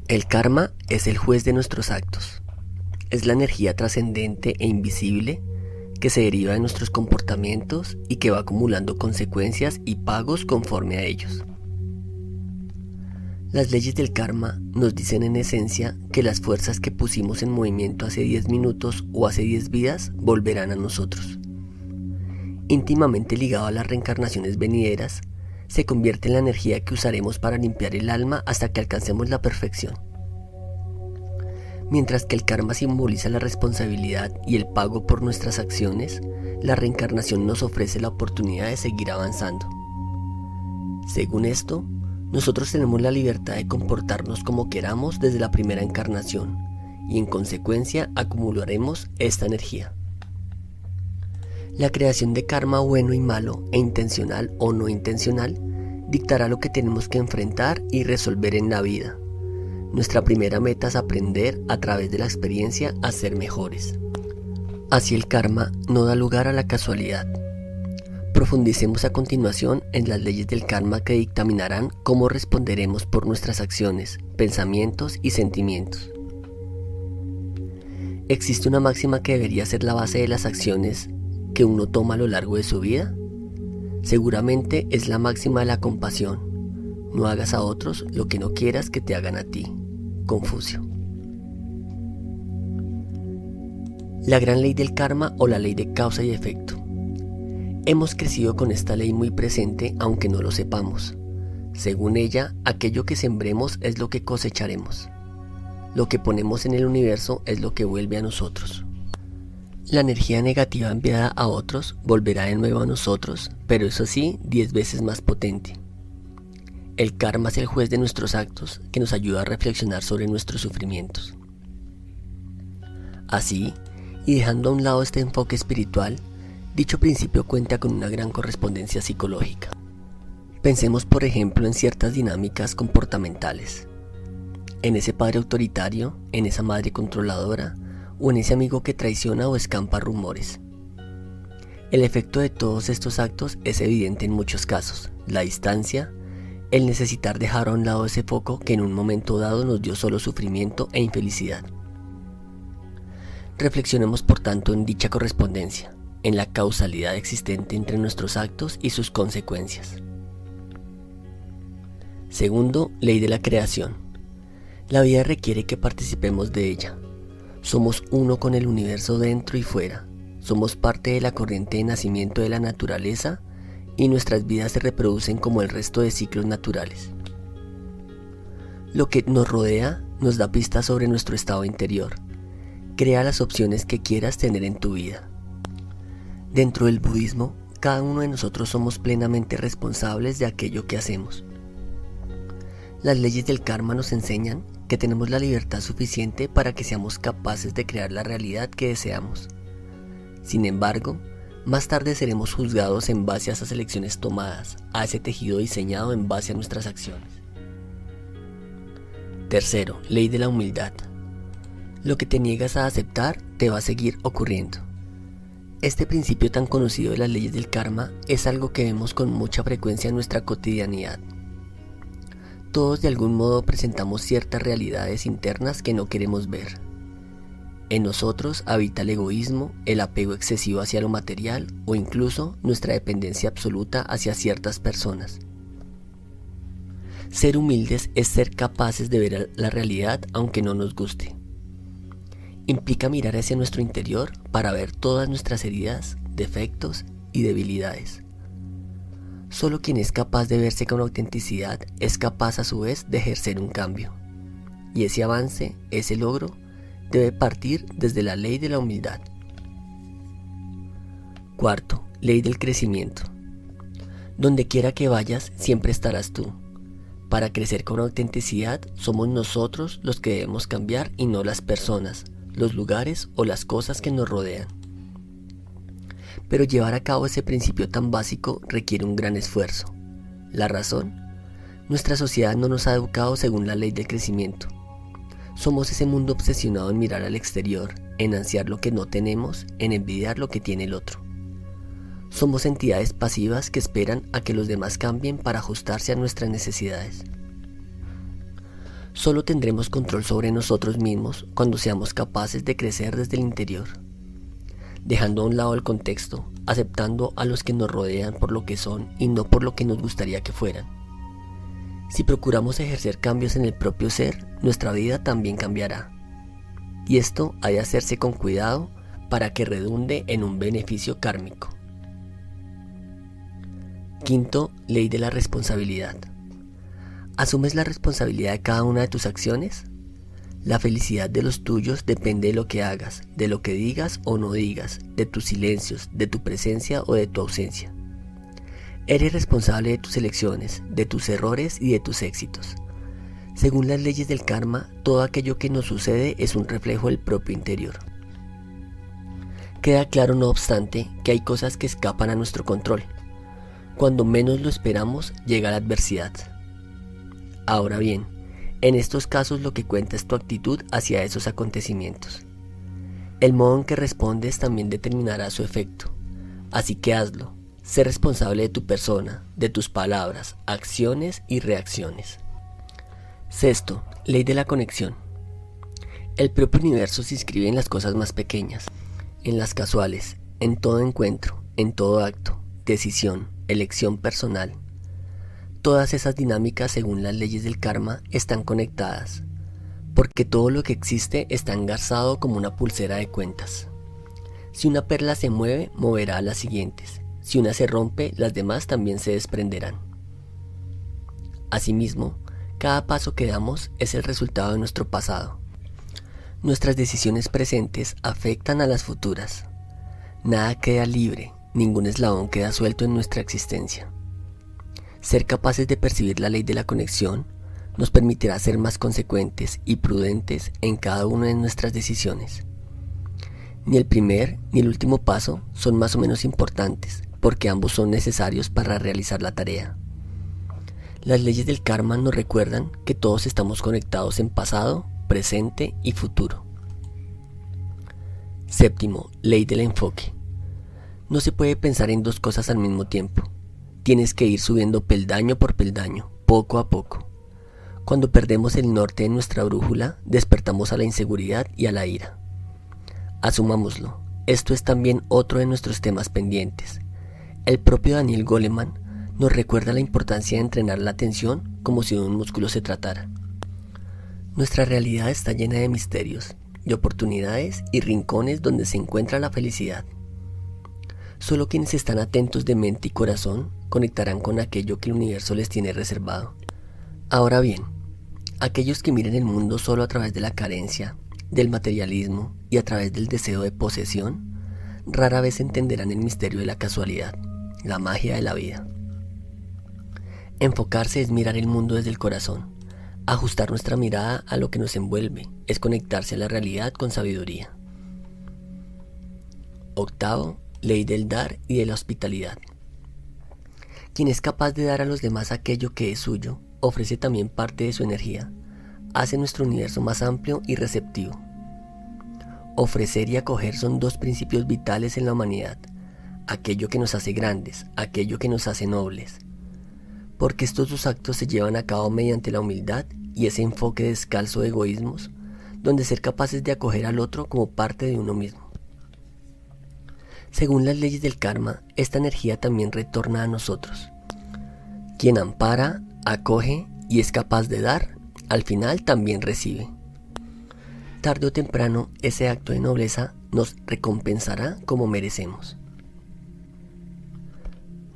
El karma es el juez de nuestros actos. Es la energía trascendente e invisible que se deriva de nuestros comportamientos y que va acumulando consecuencias y pagos conforme a ellos. Las leyes del karma nos dicen en esencia que las fuerzas que pusimos en movimiento hace 10 minutos o hace 10 vidas volverán a nosotros. Íntimamente ligado a las reencarnaciones venideras, se convierte en la energía que usaremos para limpiar el alma hasta que alcancemos la perfección. Mientras que el karma simboliza la responsabilidad y el pago por nuestras acciones, la reencarnación nos ofrece la oportunidad de seguir avanzando. Según esto, nosotros tenemos la libertad de comportarnos como queramos desde la primera encarnación y en consecuencia acumularemos esta energía. La creación de karma bueno y malo e intencional o no intencional dictará lo que tenemos que enfrentar y resolver en la vida. Nuestra primera meta es aprender a través de la experiencia a ser mejores. Así el karma no da lugar a la casualidad. Profundicemos a continuación en las leyes del karma que dictaminarán cómo responderemos por nuestras acciones, pensamientos y sentimientos. ¿Existe una máxima que debería ser la base de las acciones que uno toma a lo largo de su vida? Seguramente es la máxima de la compasión. No hagas a otros lo que no quieras que te hagan a ti. Confucio. La gran ley del karma o la ley de causa y efecto. Hemos crecido con esta ley muy presente aunque no lo sepamos. Según ella, aquello que sembremos es lo que cosecharemos. Lo que ponemos en el universo es lo que vuelve a nosotros. La energía negativa enviada a otros volverá de nuevo a nosotros, pero eso sí, 10 veces más potente. El karma es el juez de nuestros actos que nos ayuda a reflexionar sobre nuestros sufrimientos. Así, y dejando a un lado este enfoque espiritual, dicho principio cuenta con una gran correspondencia psicológica. Pensemos por ejemplo en ciertas dinámicas comportamentales. En ese padre autoritario, en esa madre controladora, o en ese amigo que traiciona o escampa rumores. El efecto de todos estos actos es evidente en muchos casos: la distancia, el necesitar dejar a un lado ese foco que en un momento dado nos dio solo sufrimiento e infelicidad. Reflexionemos por tanto en dicha correspondencia, en la causalidad existente entre nuestros actos y sus consecuencias. Segundo, ley de la creación. La vida requiere que participemos de ella. Somos uno con el universo dentro y fuera. Somos parte de la corriente de nacimiento de la naturaleza y nuestras vidas se reproducen como el resto de ciclos naturales. Lo que nos rodea nos da pistas sobre nuestro estado interior. Crea las opciones que quieras tener en tu vida. Dentro del budismo, cada uno de nosotros somos plenamente responsables de aquello que hacemos. Las leyes del karma nos enseñan que tenemos la libertad suficiente para que seamos capaces de crear la realidad que deseamos. Sin embargo, más tarde seremos juzgados en base a esas elecciones tomadas, a ese tejido diseñado en base a nuestras acciones. Tercero, ley de la humildad. Lo que te niegas a aceptar te va a seguir ocurriendo. Este principio tan conocido de las leyes del karma es algo que vemos con mucha frecuencia en nuestra cotidianidad. Todos de algún modo presentamos ciertas realidades internas que no queremos ver. En nosotros habita el egoísmo, el apego excesivo hacia lo material o incluso nuestra dependencia absoluta hacia ciertas personas. Ser humildes es ser capaces de ver la realidad aunque no nos guste. Implica mirar hacia nuestro interior para ver todas nuestras heridas, defectos y debilidades. Solo quien es capaz de verse con autenticidad es capaz a su vez de ejercer un cambio. Y ese avance, ese logro, debe partir desde la ley de la humildad. Cuarto, ley del crecimiento. Donde quiera que vayas, siempre estarás tú. Para crecer con autenticidad, somos nosotros los que debemos cambiar y no las personas, los lugares o las cosas que nos rodean. Pero llevar a cabo ese principio tan básico requiere un gran esfuerzo. La razón: nuestra sociedad no nos ha educado según la ley del crecimiento. Somos ese mundo obsesionado en mirar al exterior, en ansiar lo que no tenemos, en envidiar lo que tiene el otro. Somos entidades pasivas que esperan a que los demás cambien para ajustarse a nuestras necesidades. Solo tendremos control sobre nosotros mismos cuando seamos capaces de crecer desde el interior, dejando a un lado el contexto, aceptando a los que nos rodean por lo que son y no por lo que nos gustaría que fueran. Si procuramos ejercer cambios en el propio ser, nuestra vida también cambiará. Y esto ha de hacerse con cuidado para que redunde en un beneficio kármico. Quinto, ley de la responsabilidad. ¿Asumes la responsabilidad de cada una de tus acciones? La felicidad de los tuyos depende de lo que hagas, de lo que digas o no digas, de tus silencios, de tu presencia o de tu ausencia. Eres responsable de tus elecciones, de tus errores y de tus éxitos. Según las leyes del karma, todo aquello que nos sucede es un reflejo del propio interior. Queda claro, no obstante, que hay cosas que escapan a nuestro control. Cuando menos lo esperamos, llega la adversidad. Ahora bien, en estos casos lo que cuenta es tu actitud hacia esos acontecimientos. El modo en que respondes también determinará su efecto, así que hazlo. Sé responsable de tu persona, de tus palabras, acciones y reacciones. Sexto, ley de la conexión. El propio universo se inscribe en las cosas más pequeñas, en las casuales, en todo encuentro, en todo acto, decisión, elección personal. Todas esas dinámicas, según las leyes del karma, están conectadas, porque todo lo que existe está engarzado como una pulsera de cuentas. Si una perla se mueve, moverá a las siguientes. Si una se rompe, las demás también se desprenderán. Asimismo, cada paso que damos es el resultado de nuestro pasado. Nuestras decisiones presentes afectan a las futuras. Nada queda libre, ningún eslabón queda suelto en nuestra existencia. Ser capaces de percibir la ley de la conexión nos permitirá ser más consecuentes y prudentes en cada una de nuestras decisiones. Ni el primer ni el último paso son más o menos importantes, porque ambos son necesarios para realizar la tarea. Las leyes del karma nos recuerdan que todos estamos conectados en pasado, presente y futuro. Séptimo, ley del enfoque. No se puede pensar en dos cosas al mismo tiempo. Tienes que ir subiendo peldaño por peldaño, poco a poco. Cuando perdemos el norte de nuestra brújula, despertamos a la inseguridad y a la ira. Asumámoslo, esto es también otro de nuestros temas pendientes. El propio Daniel Goleman nos recuerda la importancia de entrenar la atención como si de un músculo se tratara. Nuestra realidad está llena de misterios, de oportunidades y rincones donde se encuentra la felicidad. Solo quienes están atentos de mente y corazón conectarán con aquello que el universo les tiene reservado. Ahora bien, aquellos que miren el mundo solo a través de la carencia, del materialismo y a través del deseo de posesión, rara vez entenderán el misterio de la casualidad, la magia de la vida. Enfocarse es mirar el mundo desde el corazón. Ajustar nuestra mirada a lo que nos envuelve es conectarse a la realidad con sabiduría. Octavo, ley del dar y de la hospitalidad. Quien es capaz de dar a los demás aquello que es suyo, ofrece también parte de su energía, hace nuestro universo más amplio y receptivo. Ofrecer y acoger son dos principios vitales en la humanidad, aquello que nos hace grandes, aquello que nos hace nobles, porque estos dos actos se llevan a cabo mediante la humildad y ese enfoque descalzo de egoísmos, donde ser capaces de acoger al otro como parte de uno mismo. Según las leyes del karma, esta energía también retorna a nosotros. Quien ampara, acoge y es capaz de dar, al final también recibe. Tarde o temprano, ese acto de nobleza nos recompensará como merecemos.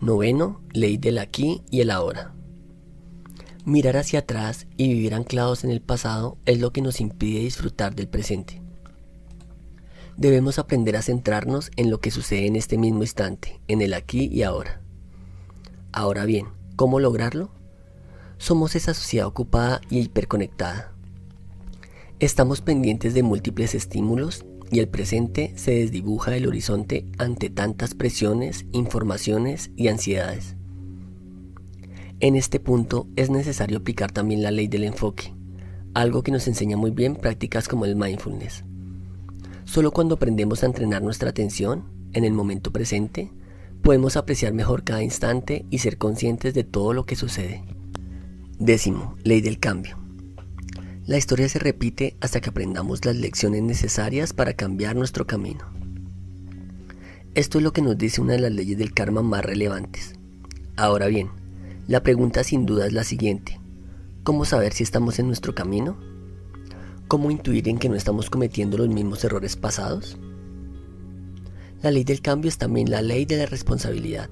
Noveno, ley del aquí y el ahora. Mirar hacia atrás y vivir anclados en el pasado es lo que nos impide disfrutar del presente. Debemos aprender a centrarnos en lo que sucede en este mismo instante, en el aquí y ahora. Ahora bien, ¿cómo lograrlo? Somos esa sociedad ocupada y hiperconectada. Estamos pendientes de múltiples estímulos y el presente se desdibuja del horizonte ante tantas presiones, informaciones y ansiedades. En este punto es necesario aplicar también la ley del enfoque, algo que nos enseña muy bien prácticas como el mindfulness. Solo cuando aprendemos a entrenar nuestra atención en el momento presente, podemos apreciar mejor cada instante y ser conscientes de todo lo que sucede. Décimo, ley del cambio. La historia se repite hasta que aprendamos las lecciones necesarias para cambiar nuestro camino. Esto es lo que nos dice una de las leyes del karma más relevantes. Ahora bien, la pregunta sin duda es la siguiente: ¿cómo saber si estamos en nuestro camino? ¿Cómo intuir en que no estamos cometiendo los mismos errores pasados? La ley del cambio es también la ley de la responsabilidad.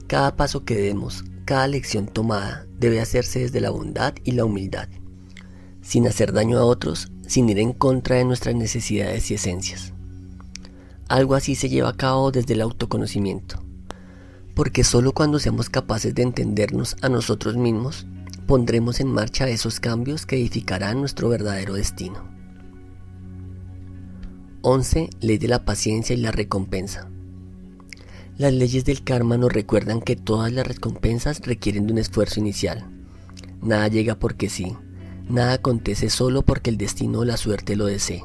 Cada paso que demos, cada lección tomada, debe hacerse desde la bondad y la humildad, sin hacer daño a otros, sin ir en contra de nuestras necesidades y esencias. Algo así se lleva a cabo desde el autoconocimiento, porque solo cuando seamos capaces de entendernos a nosotros mismos, pondremos en marcha esos cambios que edificarán nuestro verdadero destino. 11. Ley de la paciencia y la recompensa. Las leyes del karma nos recuerdan que todas las recompensas requieren de un esfuerzo inicial. Nada llega porque sí, nada acontece solo porque el destino o la suerte lo desee.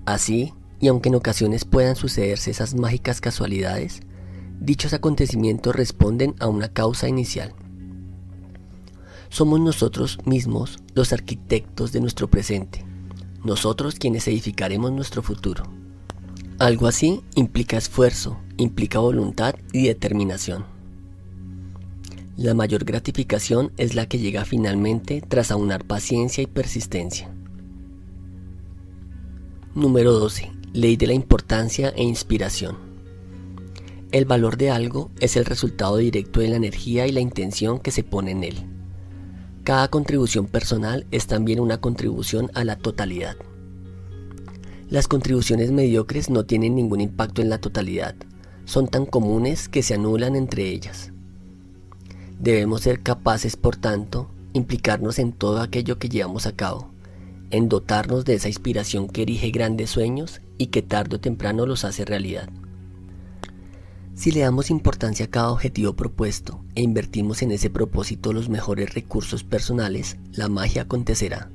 Así, y aunque en ocasiones puedan sucederse esas mágicas casualidades, dichos acontecimientos responden a una causa inicial. Somos nosotros mismos los arquitectos de nuestro presente, nosotros quienes edificaremos nuestro futuro. Algo así implica esfuerzo, implica voluntad y determinación. La mayor gratificación es la que llega finalmente tras aunar paciencia y persistencia. Número 12. Ley de la importancia e inspiración. El valor de algo es el resultado directo de la energía y la intención que se pone en él. Cada contribución personal es también una contribución a la totalidad. Las contribuciones mediocres no tienen ningún impacto en la totalidad, son tan comunes que se anulan entre ellas. Debemos ser capaces, por tanto, implicarnos en todo aquello que llevamos a cabo, en dotarnos de esa inspiración que erige grandes sueños y que tarde o temprano los hace realidad. Si le damos importancia a cada objetivo propuesto e invertimos en ese propósito los mejores recursos personales, la magia acontecerá,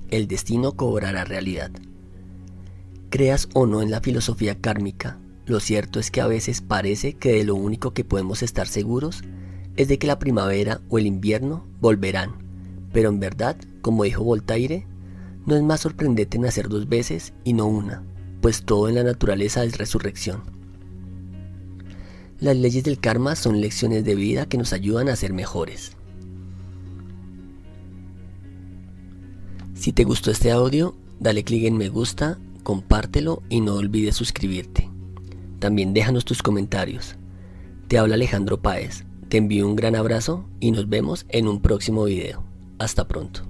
el destino cobrará realidad. Creas o no en la filosofía kármica, lo cierto es que a veces parece que de lo único que podemos estar seguros es de que la primavera o el invierno volverán, pero en verdad, como dijo Voltaire, no es más sorprendente nacer 2 veces y no una, pues todo en la naturaleza es resurrección. Las leyes del karma son lecciones de vida que nos ayudan a ser mejores. Si te gustó este audio, dale clic en me gusta, compártelo y no olvides suscribirte. También déjanos tus comentarios. Te habla Alejandro Páez, te envío un gran abrazo y nos vemos en un próximo video. Hasta pronto.